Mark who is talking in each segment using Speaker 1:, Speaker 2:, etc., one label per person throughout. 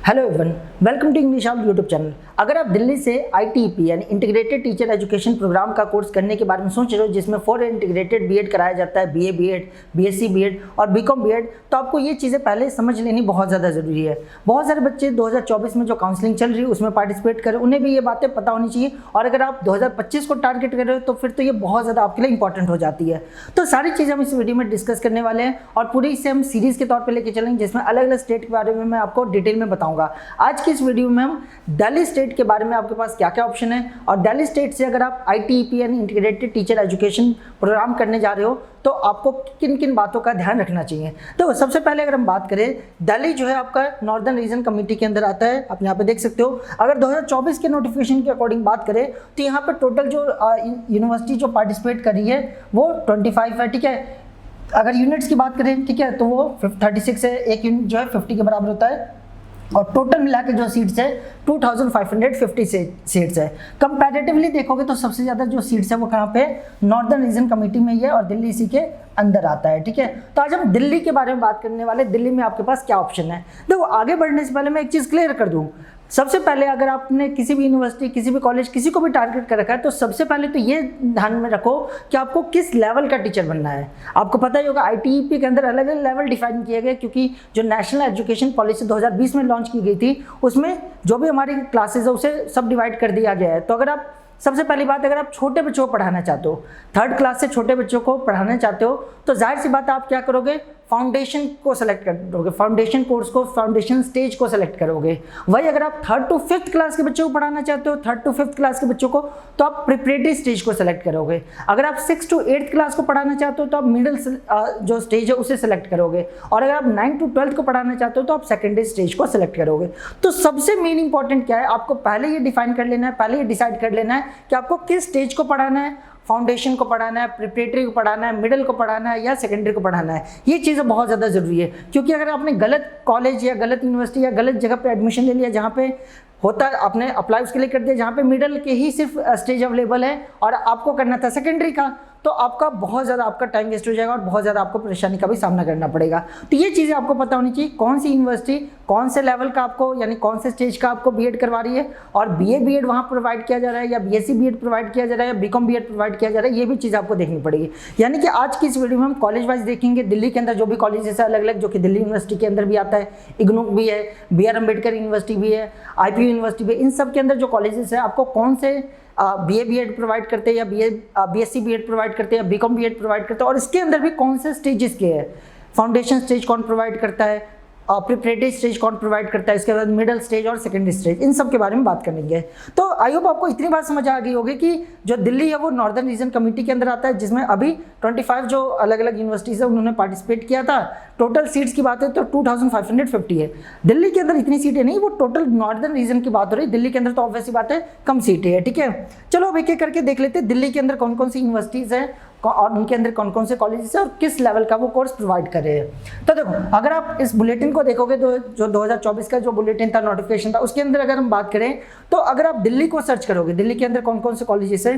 Speaker 1: Hello everyone, welcome to English out YouTube channel. अगर आप दिल्ली से ITEP यानी इंटीग्रेटेड टीचर एजुकेशन प्रोग्राम का कोर्स करने के बारे में सोच रहे हो, जिसमें 4 इंटीग्रेटेड बीएड कराया जाता है, BA बीएड, BSc बीएड और BCom बीएड, तो आपको ये चीज़ें पहले समझ लेनी बहुत ज़्यादा ज़रूरी है। बहुत सारे बच्चे 2024 में जो काउंसलिंग चल रही है उसमें पार्टिसिपेट करें, उन्हें भी ये बातें पता होनी चाहिए। और अगर आप 2025 को टारगेट कर रहे हो तो फिर तो ये बहुत ज़्यादा आपके लिए इंपॉर्टेंट हो जाती है। तो सारी चीज़ें हम इस वीडियो में डिस्कस करने वाले हैं और पूरी इसे हम सीरीज़ के तौर पर लेके चलेंगे, जिसमें अलग अलग स्टेट के बारे में मैं आपको डिटेल में बताऊँगा। आज की इस वीडियो में हम दिल्ली स्टेट के बारे में आपके पास क्या क्या ऑप्शन है, और दिल्ली स्टेट से अगर आप ITEP यानी इंटीग्रेटेड टीचर एजुकेशन प्रोग्राम करने जा रहे हो तो आपको किन किन बातों का ध्यान रखना चाहिए। तो सबसे पहले अगर हम बात करें, दिल्ली जो है आपका नॉर्दर्न रीजन कमेटी के अंदर आता है। आप यहाँ पे देख सकते हो। अगर 2024 के नोटिफिकेशन के अकॉर्डिंग बात करें तो यहाँ पे टोटल जो यूनिवर्सिटी जो पार्टिसिपेट कर रही है वो 25 है, ठीक है। अगर यूनिट्स की बात करें, ठीक है, तो वो 36 है। एक यूनिट जो है 50 के बराबर होता है और टोटल मिला के जो सीट्स है 2550 सीट्स है। कंपैरेटिवली देखोगे तो सबसे ज़्यादा जो सीट्स है वो कहाँ पे, नॉर्दर्न रीजन कमेटी में ही है और दिल्ली इसी के अंदर आता है, ठीक है। तो आज हम दिल्ली के बारे में बात करने वाले। दिल्ली में आपके पास क्या ऑप्शन है। देखो, आगे बढ़ने से पहले मैं एक चीज़ क्लियर कर दूँ। सबसे पहले अगर आपने किसी भी यूनिवर्सिटी, किसी भी कॉलेज, किसी को भी टारगेट कर रखा है तो सबसे पहले तो ये ध्यान में रखो कि आपको किस लेवल का टीचर बनना है। आपको पता ही होगा ITEP के अंदर अलग अलग लेवल डिफाइन किए गए, क्योंकि जो नेशनल एजुकेशन पॉलिसी 2020 में लॉन्च की गई थी उसमें जो भी हमारी क्लासेज है उसे सब डिवाइड कर दिया गया है। तो अगर आप सबसे पहली बात, अगर आप छोटे बच्चों को पढ़ाना चाहते हो, 3rd क्लास से छोटे बच्चों को पढ़ाना चाहते हो, तो जाहिर सी बात आप क्या करोगे, फाउंडेशन को सेलेक्ट करोगे, फाउंडेशन कोर्स को, फाउंडेशन स्टेज को सेलेक्ट करोगे। वही अगर आप 3rd to 5th क्लास के बच्चों को पढ़ाना चाहते हो, 3rd to 5th क्लास के बच्चों को, तो आप प्रिपरेटरी स्टेज को सेलेक्ट करोगे। अगर आप 6th to 8th क्लास को पढ़ाना चाहते हो तो आप मिडिल जो स्टेज है उसे सेलेक्ट करोगे। और अगर आप 9th to 12th को पढ़ाना चाहते हो तो आप सेकेंडरी स्टेज को सेलेक्ट करोगे। तो सबसे मेन इंपॉर्टेंट क्या है, आपको पहले ये डिफाइन कर लेना है, पहले ये डिसाइड कर लेना है कि आपको किस स्टेज को पढ़ाना है। फाउंडेशन को पढ़ाना है, प्रिपरेटरी को पढ़ाना है, मिडिल को पढ़ाना है या सेकेंडरी को पढ़ाना है। ये चीज़ें बहुत ज़्यादा ज़रूरी है, क्योंकि अगर आपने गलत कॉलेज या गलत यूनिवर्सिटी या गलत जगह पे एडमिशन ले लिया, जहाँ पे होता है आपने अप्लाई उसके लिए कर दिया जहाँ पे मिडिल के ही सिर्फ स्टेज अवेलेबल है और आपको करना था सेकेंडरी का, तो आपका बहुत ज़्यादा आपका टाइम वेस्ट हो जाएगा और बहुत ज़्यादा आपको परेशानी का भी सामना करना पड़ेगा। तो ये चीज़ें आपको पता होनी चाहिए, कौन सी यूनिवर्सिटी कौन से लेवल का आपको यानी कौन से स्टेज का आपको बीएड करवा रही है और BA बीएड वहाँ प्रोवाइड किया जा रहा है या BSc बीएड प्रोवाइड किया जा रहा है या BCom बीएड प्रोवाइड किया जा रहा है। ये भी चीज़ आपको देखनी पड़ेगी। यानी कि आज की इस वीडियो में हम कॉलेज वाइज देखेंगे। दिल्ली के अंदर जो भी कॉलेजेस है अलग अलग, जो कि दिल्ली यूनिवर्सिटी के अंदर भी आता है, इग्नू भी है, BR अम्बेडकर यूनिवर्सिटी भी है, IPU यूनिवर्सिटी भी है, इन सब के अंदर जो कॉलेजेस है आपको कौन से BA बीएड प्रोवाइड करते हैं या BSc बीएड प्रोवाइड करते हैं या BCom बीएड प्रोवाइड करते हैं, और इसके अंदर भी कौन से स्टेजेस के हैं। फाउंडेशन स्टेज कौन प्रोवाइड करता है, प्रिपरेटरी स्टेज कौन प्रोवाइड करता है, इसके बाद मिडिल स्टेज और सेकेंडरी स्टेज, इन सब के बारे में बात करेंगे। तो आई होप आपको इतनी बात समझ आ गई होगी कि जो दिल्ली है वो नॉर्दर्न रीजन कमेटी के अंदर आता है, जिसमें अभी 25 जो अलग अलग यूनिवर्सिटीज़ है उन्होंने पार्टिसिपेट किया था। टोटल सीट्स की बात है तो 2550 है। दिल्ली के अंदर इतनी सीटें नहीं, वो टोटल नॉर्दर्न रीजन की बात हो रही है। दिल्ली के अंदर तो ऑब्वियसली बात है कम सीटें है, ठीक है। चलो अब एक एक करके देख लेते हैं दिल्ली के अंदर कौन कौन सी यूनिवर्सिटीज़ हैं और उनके अंदर कौन कौन से कॉलेजेस है और किस लेवल का वो कोर्स प्रोवाइड कर रहे हैं। तो देखो, अगर आप इस बुलेटिन को देखोगे तो जो 2024 का जो बुलेटिन था, नोटिफिकेशन था, उसके अंदर अगर हम बात करें तो अगर आप दिल्ली को सर्च करोगे, दिल्ली के अंदर कौन कौन से कॉलेजेस है,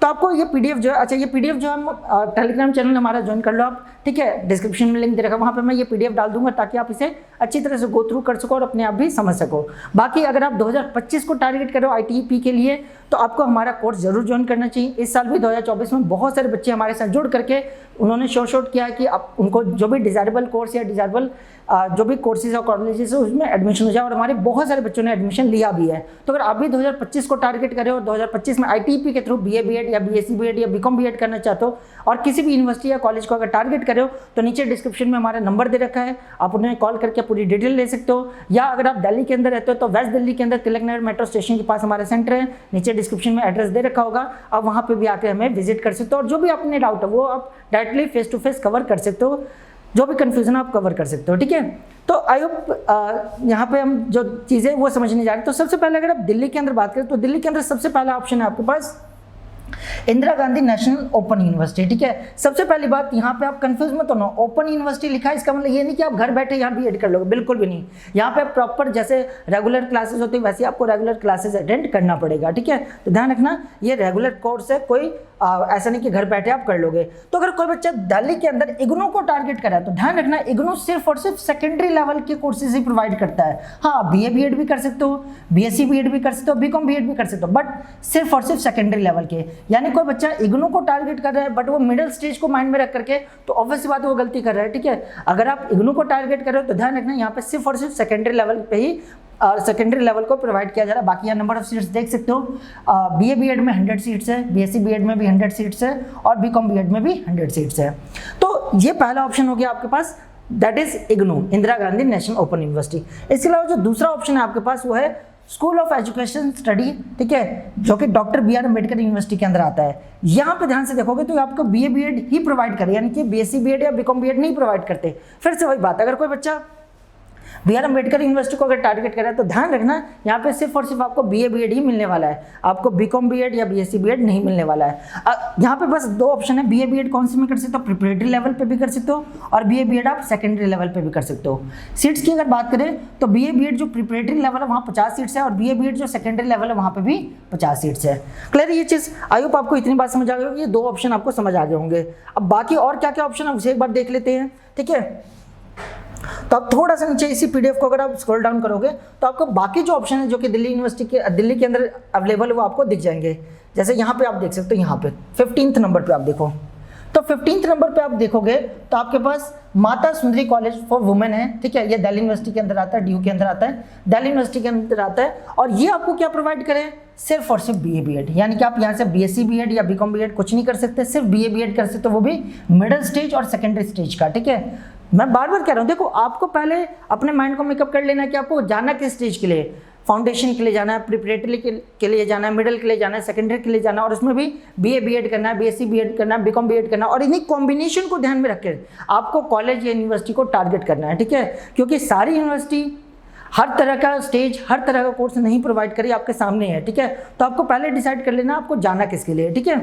Speaker 1: तो आपको ये PDF जो है, अच्छा ये PDF जो हम टेलीग्राम चैनल हमारा ज्वाइन कर लो आप, ठीक है। डिस्क्रिप्शन में लिंक दे रखा है, वहाँ पे मैं ये PDF डाल दूंगा ताकि आप इसे अच्छी तरह से गो थ्रू कर सको और अपने आप भी समझ सको। बाकी अगर आप 2025 को टारगेट करो ITEP के लिए तो आपको हमारा कोर्स जरूर ज्वाइन करना चाहिए। इस साल भी 2024 में बहुत सारे बच्चे हमारे साथ जुड़ करके उन्होंने शो किया है कि आप उनको जो भी डिजायरेबल कोर्स या डिजायरेबल जो भी कोर्सेज और कॉलेजेस है उसमें एडमिशन हो जाए, और हमारे बहुत सारे बच्चों ने एडमिशन लिया भी है। तो अगर आप भी 2025 को टारगेट करें और 2025 में ITEP के थ्रू BA बीएड या BSc बीएड या BCom बीएड करना चाहते हो और किसी भी यूनिवर्सिटी या कॉलेज को अगर टारगेट करो तो नीचे डिस्क्रिप्शन में हमारा नंबर दे रखा है, आप उन्हें कॉल करके पूरी डिटेल ले सकते हो। या अगर आप दिल्ली के अंदर रहते हो तो वेस्ट दिल्ली के अंदर तिलक नगर मेट्रो स्टेशन के पास हमारा सेंटर है, नीचे डिस्क्रिप्शन में एड्रेस दे रखा होगा, आप वहाँ पर भी आकर हमें विजिट कर सकते हो और जो भी अपने डाउट है वो आप directly face to face cover कर सकते हो, जो भी कन्फ्यूजन आप कवर कर सकते हो, ठीक है। तो आई होप यहाँ पे हम जो चीज़ें वो समझने जा रहे हैं। तो सबसे पहले अगर आप दिल्ली के अंदर बात करें तो दिल्ली के अंदर सबसे पहला ऑप्शन है आपके पास Indira Gandhi national open university, ठीक है। सबसे पहली बात यहाँ पे आप कंफ्यूज मत होना, ओपन यूनिवर्सिटी लिखा है इसका मतलब ये नहीं कि आप घर बैठे यहाँ बीएड कर लोगे, बिल्कुल भी नहीं। यहाँ पे प्रॉपर जैसे रेगुलर क्लासेस होती है वैसे आपको रेगुलर क्लासेस अटेंड करना पड़ेगा, ठीक है। तो ध्यान रखना ये रेगुलर कोर्स है, कोई ऐसा नहीं कि घर बैठे आप कर लोगे। तो अगर कोई बच्चा दिल्ली के अंदर इग्नू को टारगेट करा है तो ध्यान रखना इग्नू सिर्फ और सिर्फ सेकेंडरी लेवल के कोर्सेज ही प्रोवाइड करता है। हाँ, बीए बीएड भी कर सकते हो, बीएससी बीएड भी कर सकते हो, बीकॉम बीएड भी कर सकते हो, बट सिर्फ और सिर्फ सेकेंडरी लेवल के। यानी कोई बच्चा इग्नू को टारगेट कर रहा है बट वो मिडिल स्टेज को माइंड में रख करके, तो ऑब्वियस बात है वो गलती कर रहा है। ठीक है, अगर आप इग्नू को टारगेट कर रहे हो तो ध्यान रखना यहाँ पे सिर्फ और सिर्फ सेकेंडरी लेवल पे ही सेकेंडरी लेवल को प्रोवाइड किया जा रहा है। बाकी यहाँ नंबर ऑफ सीट्स देख सकते हो, बीए बीएड में 100 सीट्स है, बीएससी बीएड में भी 100 सीट्स है और बीकॉम बीएड में भी 100 सीट्स है। तो ये पहला ऑप्शन हो गया आपके पास, that is IGNOU, Indira Gandhi national open university. इसके अलावा जो दूसरा ऑप्शन है आपके पास वो है स्कूल ऑफ एजुकेशन स्टडी, ठीक है, जो कि डॉक्टर बी.आर. अम्बेडकर यूनिवर्सिटी के अंदर आता है। यहाँ पे ध्यान से देखोगे तो आपको बीए बीएड ही प्रोवाइड करे, यानी कि बीएससी बीएड या बीकॉम बीएड नहीं प्रोवाइड करते। फिर से वही बात, अगर कोई बच्चा बी.आर. अम्बेडकर यूनिवर्सिटी को अगर टारगेट करें तो ध्यान रखना यहाँ पे सिर्फ और सिर्फ आपको बीए बीएड ही मिलने वाला है, आपको बीकॉम बीएड या बीएससी बीएड नहीं मिलने वाला है। यहाँ पे बस दो ऑप्शन है, बीए बीएड कौन से में कर सकते हो, प्रिपरेटरी लेवल पे भी कर सकते हो और बीए बीएड आप सेकेंडरी लेवल पे भी कर सकते हो। सीट्स की अगर बात करें तो बीए बीएड जो प्रिपरेटरी लेवल है वहाँ 50 सीट्स है और बीए बीएड जो सेकेंडरी लेवल है वहाँ पे भी 50 सीट्स है। क्लियर ये चीज़? आई होप आपको इतनी बात समझ आ गई होगी, ये दो ऑप्शन आपको समझ आ गए होंगे। अब बाकी और क्या क्या ऑप्शन है उसे एक बार देख लेते हैं। ठीक है, तो आप थोड़ा सा नीचे इसी पीडीएफ को अगर आप स्क्रॉल डाउन करोगे तो आपको बाकी जो ऑप्शन है जो कि दिल्ली यूनिवर्सिटी के दिल्ली के अंदर अवेलेबल है वो आपको दिख जाएंगे। जैसे यहाँ पे आप देख सकते हो, यहाँ पे 15th नंबर पे आप देखो, तो 15th नंबर पे आप देखोगे तो आपके पास Mata Sundari college for women है। ठीक है, ये दिल्ली यूनिवर्सिटी के अंदर आता है, DU के अंदर आता है, दिल्ली यूनिवर्सिटी के अंदर आता है। और ये आपको क्या प्रोवाइड करें, सिर्फ और सिर्फ बीए बीएड, यानी कि आप यहाँ से बीएससी बीएड या बीकॉम बीएड कुछ नहीं कर सकते, सिर्फ बीए बीएड कर सकते हो, वो भी मिडिल स्टेज और सेकेंडरी स्टेज का। ठीक है, मैं बार बार कह रहा हूँ, देखो आपको पहले अपने माइंड को मेकअप कर लेना है कि आपको जाना किस स्टेज के लिए, फाउंडेशन के लिए जाना है, प्रिपरेटरी के लिए जाना है, मिडिल के लिए जाना है, सेकेंडरी के लिए जाना है, और उसमें भी बीए बीएड करना है, बीएससी बीएड करना है, बीकॉम बीएड करना है, और इन्हीं कॉम्बिनेशन को ध्यान में रखकर आपको कॉलेज या यूनिवर्सिटी को टारगेट करना है। ठीक है, क्योंकि सारी यूनिवर्सिटी हर तरह का स्टेज, हर तरह का कोर्स नहीं प्रोवाइड करी, आपके सामने है। ठीक है, तो आपको पहले डिसाइड कर लेना आपको जाना किसके लिए। ठीक है,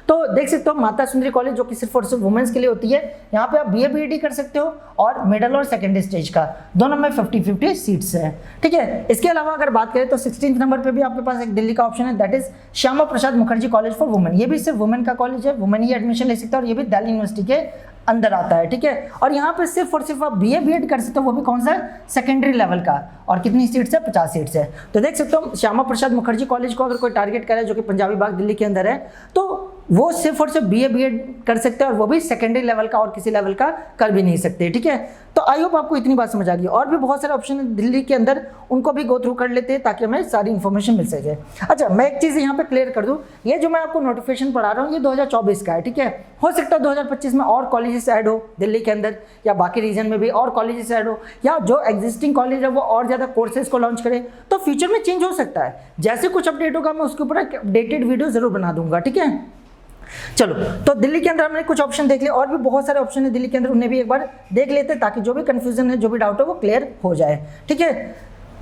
Speaker 1: तो देख सकते हो माता सुंदरी कॉलेज जो कि सिर्फ और सिर्फ वुमेन्स के लिए होती है, यहाँ पे आप बीए बीएड कर सकते हो और मिडिल और सेकेंडरी स्टेज का दोनों में 50-50 सीट्स है। ठीक है, इसके अलावा अगर बात करें तो 16th नंबर पे भी आपके पास एक दिल्ली का ऑप्शन है, that is Shyama Prasad Mukherjee college for women. ये भी सिर्फ वुमेन का कॉलेज है, वुमेन ही एडमिशन ले सकता है और ये भी दिल्ली यूनिवर्सिटी के अंदर आता है। ठीक है, और यहाँ पे सिर्फ और सिर्फ आप बीए बीएड कर सकते हो, वो भी कौन सा, सेकेंडरी लेवल का, और कितनी सीट्स है, 50 सीट्स है। तो देख सकते हो श्यामा प्रसाद मुखर्जी कॉलेज को अगर कोई टारगेट करे जो कि पंजाबी बाग दिल्ली के अंदर है, तो वो सिर्फ और सिर्फ बीए बीएड कर सकते हैं और वो भी सेकेंडरी लेवल का, और किसी लेवल का कर भी नहीं सकते। ठीक है, तो आई होप आपको इतनी बात समझ आ गई। और भी बहुत सारे ऑप्शन है दिल्ली के अंदर, उनको भी गो थ्रू कर लेते हैं ताकि हमें सारी इन्फॉर्मेशन मिल सके। अच्छा, मैं एक चीज़ यहाँ पे क्लियर कर दूँ, ये जो मैं आपको नोटिफिकेशन पढ़ा रहा हूँ ये 2024 का है। ठीक है, हो सकता है 2025 में और कॉलेजेस ऐड हो दिल्ली के अंदर, या बाकी रीजन में भी और कॉलेजेस ऐड हो, या जो एग्जिस्टिंग कॉलेज है वो और ज़्यादा कोर्सेज को लॉन्च करे, तो फ्यूचर में चेंज हो सकता है। जैसे कुछ अपडेट होगा मैं उसके ऊपर एक अपडेटेड वीडियो जरूर बना दूंगा। ठीक है, चलो, तो दिल्ली के अंदर हमने कुछ ऑप्शन देख लिए, और भी बहुत सारे ऑप्शन है दिल्ली के अंदर, उन्हें भी एक बार देख लेते हैं ताकि जो भी कंफ्यूजन है, जो भी डाउट है वो क्लियर हो जाए। ठीक है,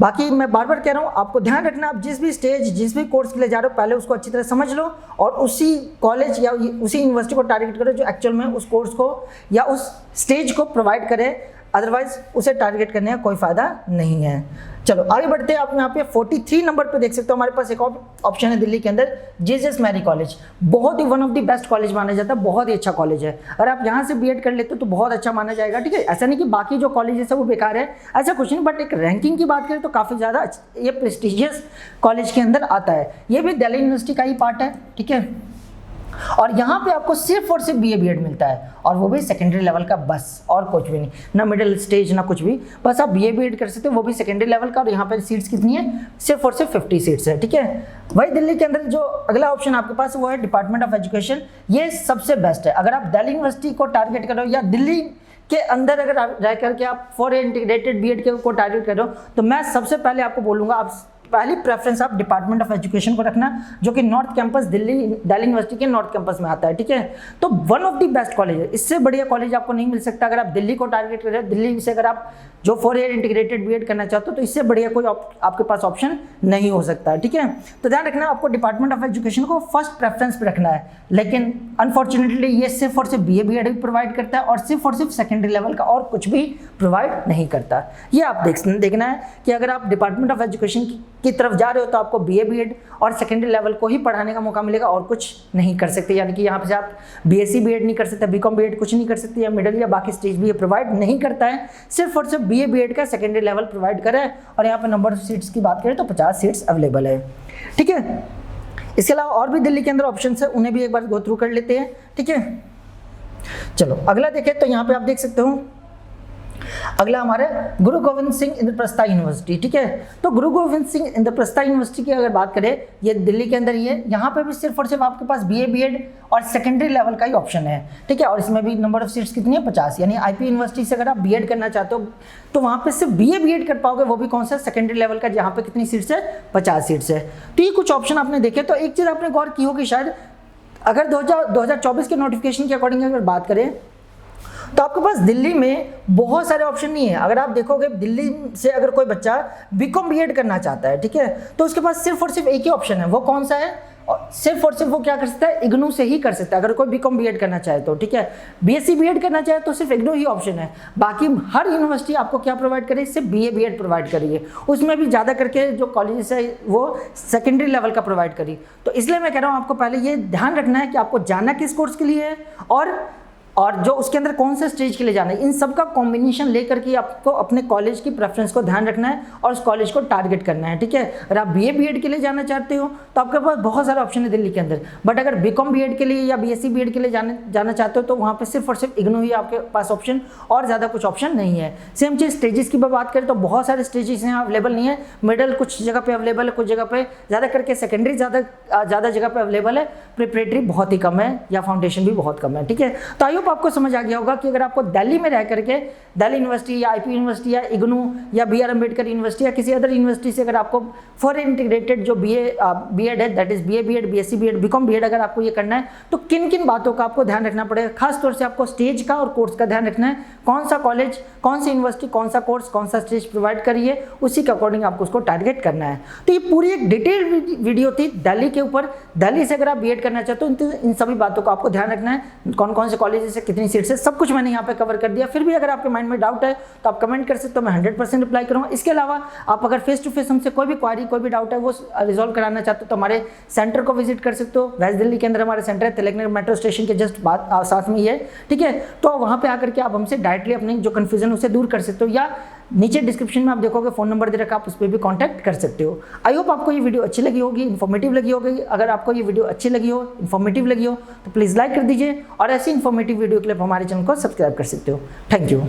Speaker 1: बाकी मैं बार बार कह रहा हूँ, आपको ध्यान रखना, आप जिस भी स्टेज, जिस भी कोर्स के लिए जा रहे हो पहले उसको अच्छी तरह समझ लो और उसी कॉलेज या उसी यूनिवर्सिटी को टारगेट करो जो एक्चुअल में उस कोर्स को या उस स्टेज को प्रोवाइड करे, अदरवाइज उसे टारगेट करने का कोई फ़ायदा नहीं है। चलो आगे बढ़ते हैं। आप यहाँ पे 43 नंबर पे देख सकते हो, हमारे पास एक और ऑप्शन है दिल्ली के अंदर, जीसस मैरी कॉलेज। बहुत ही one of the best college माना जाता है, बहुत ही अच्छा कॉलेज है। अगर आप यहाँ से बीएड कर लेते हो तो बहुत अच्छा माना जाएगा। ठीक है, ऐसा नहीं कि बाकी जो कॉलेजेस है वो बेकार है, ऐसा कुछ नहीं, बट एक रैंकिंग की बात करें तो काफ़ी ज़्यादा ये प्रेस्टिजियस कॉलेज के अंदर आता है। ये भी दिल्ली यूनिवर्सिटी का ही पार्ट है। ठीक है, और यहाँ पे आपको सिर्फ और सिर्फ बीए बीएड मिलता है, और वो भी सेकेंडरी लेवल का, बस और कुछ भी नहीं, ना मिडिल स्टेज ना कुछ भी, बस आप बीए बीएड कर सकते हो, वो भी सेकेंडरी लेवल का। और यहाँ पे सीट्स कितनी है, सिर्फ और सिर्फ 50 सीट्स है। ठीक है, वही दिल्ली के अंदर जो अगला ऑप्शन आपके पास वो है डिपार्टमेंट ऑफ एजुकेशन। ये सबसे बेस्ट है। अगर आप दिल्ली यूनिवर्सिटी को टारगेट करो या दिल्ली के अंदर अगर रह करके आप फॉर इंटीग्रेटेड बीएड के को टारगेट करो, तो मैं सबसे पहले आपको बोलूँगा आप पहली प्रेफरेंस आप डिपार्टमेंट ऑफ एजुकेशन को रखना, जो कि नॉर्थ कैंपस दिल्ली यूनिवर्सिटी के नॉर्थ कैंपस में आता है। ठीक है, तो one of the best college है, इससे बढ़िया कॉलेज आपको नहीं मिल सकता। अगर आप दिल्ली को टारगेट कर रहे हो, दिल्ली से अगर आप जो 4 ईयर इंटीग्रेटेड बीएड करना चाहते हो तो इससे बढ़िया कोई आपके पास ऑप्शन नहीं हो सकता है, ठीक है। तो ध्यान रखना आपको डिपार्टमेंट ऑफ एजुकेशन को फर्स्ट प्रेफरेंस पे रखना है, लेकिन अनफॉर्चुनेटली ये सिर्फ और सिर्फ BA BEd भी प्रोवाइड करता है और सिर्फ सेकेंडरी लेवल का और कुछ भी प्रोवाइड नहीं करता। ये आप देखना है कि अगर आप डिपार्टमेंट ऑफ एजुकेशन की तरफ जा रहे हो तो आपको BA BEd और सेकेंडरी लेवल को ही पढ़ाने का मौका मिलेगा और कुछ नहीं कर सकते, यानी कि यहाँ पे आप BSc BEd नहीं कर सकते, BCom BEd कुछ नहीं कर सकते, या मिडिल या बाकी स्टेज भी ये प्रोवाइड नहीं करता है, सिर्फ और सिर्फ BA BEd का सेकेंडरी लेवल प्रोवाइड करे। और यहाँ पे नंबर ऑफ सीट्स की बात करें तो 50 सीट्स अवेलेबल है, ठीक है। इसके अलावा और भी दिल्ली के अंदर ऑप्शन है, उन्हें भी एक बार गो थ्रू कर लेते हैं, ठीक है। चलो अगला देखें तो यहाँ पे आप देख सकते हो अगला हमारे गुरु गोविंद सिंह इंद्रप्रस्थ यूनिवर्सिटी, ठीक है। तो गुरु गोविंद सिंह इंद्रप्रस्थ यूनिवर्सिटी की अगर बात करें, ये दिल्ली के अंदर ही है। यहाँ पे भी सिर्फ और सिर्फ आपके पास BA BEd और सेकेंडरी लेवल का ही ऑप्शन है, ठीक है। और इसमें भी नंबर ऑफ सीट्स कितनी है, 50, यानी IP यूनिवर्सिटी से अगर आप BEd करना चाहते हो तो वहाँ पे सिर्फ BA BEd कर पाओगे, वो भी कौन सा, सेकेंडरी लेवल का, जहाँ पे कितनी सीट्स है, 50 सीट्स है। तो ये कुछ ऑप्शन आपने देखे। तो एक चीज़ आपने गौर की होगी शायद, अगर 2024 के नोटिफिकेशन के अकॉर्डिंग अगर बात करें तो आपके पास दिल्ली में बहुत सारे ऑप्शन नहीं है। अगर आप देखोगे दिल्ली से अगर कोई बच्चा BCom BEd करना चाहता है, ठीक है, तो उसके पास सिर्फ और सिर्फ एक ही ऑप्शन है, वो कौन सा है, सिर्फ और सिर्फ वो क्या कर सकता है, इग्नू से ही कर सकता है अगर कोई BCom BEd करना चाहे तो, ठीक है। BSc BEd करना चाहे तो सिर्फ इग्नू ही ऑप्शन है, बाकी हर यूनिवर्सिटी आपको क्या प्रोवाइड करेगी, सिर्फ BA BEd प्रोवाइड करिए, उसमें भी ज़्यादा करके जो कॉलेजेस है वो सेकेंडरी लेवल का प्रोवाइड करी। तो इसलिए मैं कह रहा हूँ आपको पहले ये ध्यान रखना है कि आपको जाना किस कोर्स के लिए है और जो उसके अंदर कौन से स्टेज के लिए जाना है, इन सब का कॉम्बिनेशन लेकर के आपको अपने कॉलेज की प्रेफरेंस को ध्यान रखना है और उस कॉलेज को टारगेट करना है, ठीक है। अगर आप BA BEd के लिए जाना चाहते हो तो आपके पास बहुत सारे ऑप्शन है दिल्ली के अंदर, बट अगर BCom BEd के लिए या BSc BEd के लिए जाना चाहते हो तो वहाँ पे सिर्फ और सिर्फ इग्नू ही आपके पास ऑप्शन, और ज़्यादा कुछ ऑप्शन नहीं है। सेम चीज़ स्टेजेस की बात करें तो बहुत सारे स्टेजेस यहाँ अवेलेबल नहीं है, मिडल कुछ जगह पे अवेलेबल है, कुछ जगह पे ज़्यादा करके सेकेंडरी ज़्यादा जगह पे अवेलेबल है, प्रिपरेटरी बहुत ही कम है या फाउंडेशन भी बहुत कम है, ठीक है। तो आई होप आपको समझ आ गया होगा कि अगर आपको दिल्ली में रह करके दिल्ली यूनिवर्सिटी या IP यूनिवर्सिटी या इग्नू या BR अम्बेडकर यूनिवर्सिटी या किसी अदर यूनिवर्सिटी से अगर आपको 4 ईयर इंटीग्रेटेड जो BEd है, that is BA BEd BSc BEd BCom BEd अगर आपको ये करना है तो किन किन बातों का आपको ध्यान रखना पड़ेगा। खास तौर से आपको स्टेज का और कोर्स का ध्यान रखना है, कौन सा कॉलेज, कौन सी यूनिवर्सिटी, कौन सा कोर्स, कौन सा स्टेज प्रोवाइड करिए, उसी के अकॉर्डिंग आपको उसको टारगेट करना है। तो ये पूरी एक डिटेल्ड वीडियो थी दिल्ली के ऊपर। दिल्ली से अगर आप BEd करना चाहते हो तो इन सभी बातों को आपको ध्यान रखना है, कौन कौन से कॉलेज से कितनी सीट्स है, सब कुछ मैंने यहाँ पे कवर कर दिया। फिर भी अगर आपके माइंड में डाउट है तो आप कमेंट कर सकते हो, मैं 100% रिप्लाई करूँगा। इसके अलावा आप अगर फेस टू फेस हमसे कोई भी क्वारी, कोई भी डाउट है वो रिजॉल्व कराना चाहते हो तो हमारे सेंटर को विजिट कर सकते हो। वेस्ट दिल्ली के अंदर हमारे सेंटर है, तिलक नगर मेट्रो स्टेशन के जस्ट साथ में ही है, ठीक है। तो वहाँ पे आकर के आप हमसे डायरेक्टली अपनी जो कन्फ्यूजन उसे दूर कर सकते हो, या नीचे डिस्क्रिप्शन में आप देखोगे फ़ोन नंबर दे रखा, आप उस पर भी कांटेक्ट कर सकते हो। आई होप आपको ये वीडियो अच्छी लगी होगी, इन्फॉर्मेटिव लगी होगी। अगर आपको ये वीडियो अच्छी लगी हो, इन्फॉर्मेटिव लगी हो तो प्लीज़ लाइक कर दीजिए, और ऐसी इन्फॉर्मेटिव वीडियो के लिए आप हमारे चैनल को सब्सक्राइब कर सकते हो। Thank you.